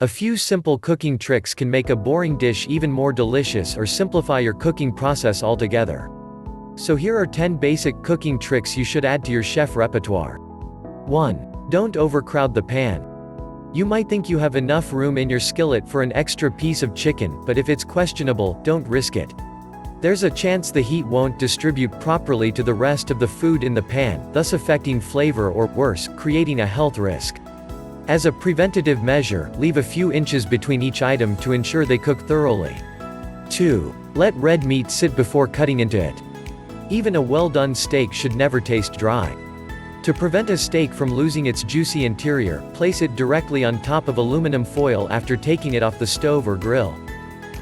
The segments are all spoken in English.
A few simple cooking tricks can make a boring dish even more delicious or simplify your cooking process altogether. So here are 10 basic cooking tricks you should add to your chef repertoire. 1. Don't overcrowd the pan. You might think you have enough room in your skillet for an extra piece of chicken, but if it's questionable, don't risk it. There's a chance the heat won't distribute properly to the rest of the food in the pan, thus affecting flavor or, worse, creating a health risk. As a preventative measure, leave a few inches between each item to ensure they cook thoroughly. 2. Let red meat sit before cutting into it. Even a well-done steak should never taste dry. To prevent a steak from losing its juicy interior, place it directly on top of aluminum foil after taking it off the stove or grill.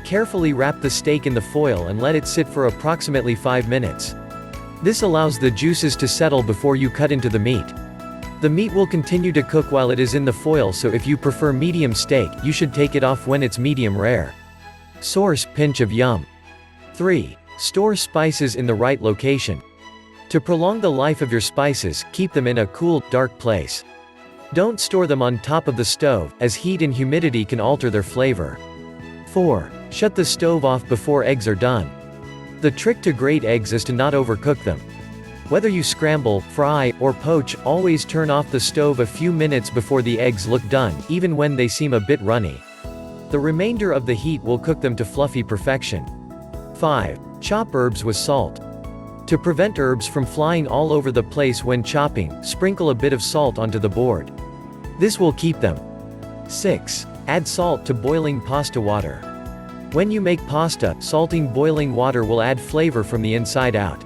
Carefully wrap the steak in the foil and let it sit for approximately 5 minutes. This allows the juices to settle before you cut into the meat. The meat will continue to cook while it is in the foil, so if you prefer medium steak, you should take it off when it's medium rare. Source: pinch of yum. 3. Store spices in the right location. To prolong the life of your spices, keep them in a cool, dark place. Don't store them on top of the stove, as heat and humidity can alter their flavor. 4. Shut the stove off before eggs are done. The trick to great eggs is to not overcook them. Whether you scramble, fry, or poach, always turn off the stove a few minutes before the eggs look done, even when they seem a bit runny. The remainder of the heat will cook them to fluffy perfection. 5. Chop herbs with salt. To prevent herbs from flying all over the place when chopping, sprinkle a bit of salt onto the board. This will keep them. 6. Add salt to boiling pasta water. When you make pasta, salting boiling water will add flavor from the inside out.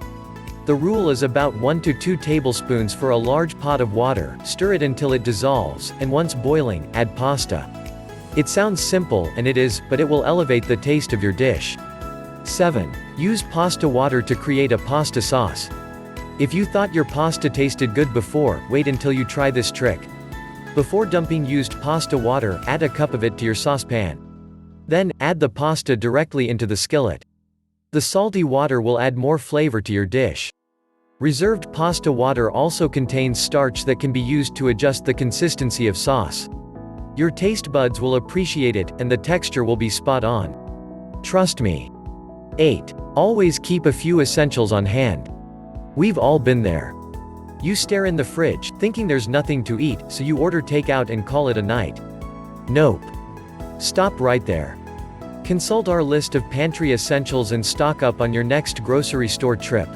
The rule is about 1 to 2 tablespoons for a large pot of water. Stir it until it dissolves, and once boiling, add pasta. It sounds simple, and it is, but it will elevate the taste of your dish. 7. Use pasta water to create a pasta sauce. If you thought your pasta tasted good before, wait until you try this trick. Before dumping used pasta water, add a cup of it to your saucepan. Then, add the pasta directly into the skillet. The salty water will add more flavor to your dish. Reserved pasta water also contains starch that can be used to adjust the consistency of sauce. Your taste buds will appreciate it, and the texture will be spot on. Trust me. 8. Always keep a few essentials on hand. We've all been there. You stare in the fridge, thinking there's nothing to eat, so you order takeout and call it a night. Nope. Stop right there. Consult our list of pantry essentials and stock up on your next grocery store trip.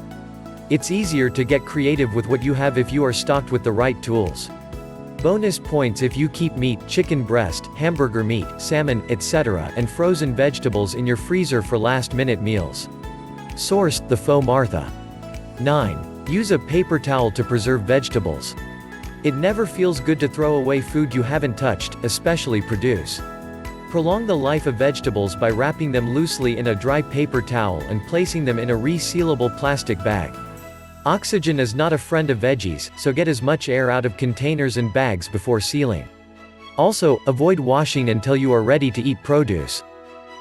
It's easier to get creative with what you have if you are stocked with the right tools. Bonus points if you keep meat, chicken breast, hamburger meat, salmon, etc., and frozen vegetables in your freezer for last-minute meals. Source: The Faux Martha. 9. Use a paper towel to preserve vegetables. It never feels good to throw away food you haven't touched, especially produce. Prolong the life of vegetables by wrapping them loosely in a dry paper towel and placing them in a resealable plastic bag. Oxygen is not a friend of veggies, so get as much air out of containers and bags before sealing. Also, avoid washing until you are ready to eat produce.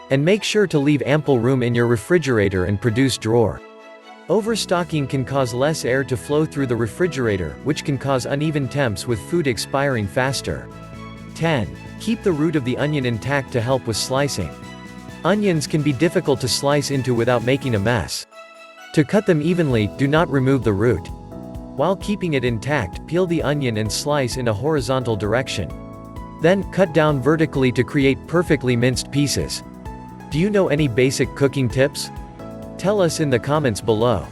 And make sure to leave ample room in your refrigerator and produce drawer. Overstocking can cause less air to flow through the refrigerator, which can cause uneven temps with food expiring faster. 10. Keep the root of the onion intact to help with slicing. Onions can be difficult to slice into without making a mess. To cut them evenly, do not remove the root. While keeping it intact, peel the onion and slice in a horizontal direction. Then, cut down vertically to create perfectly minced pieces. Do you know any basic cooking tips? Tell us in the comments below.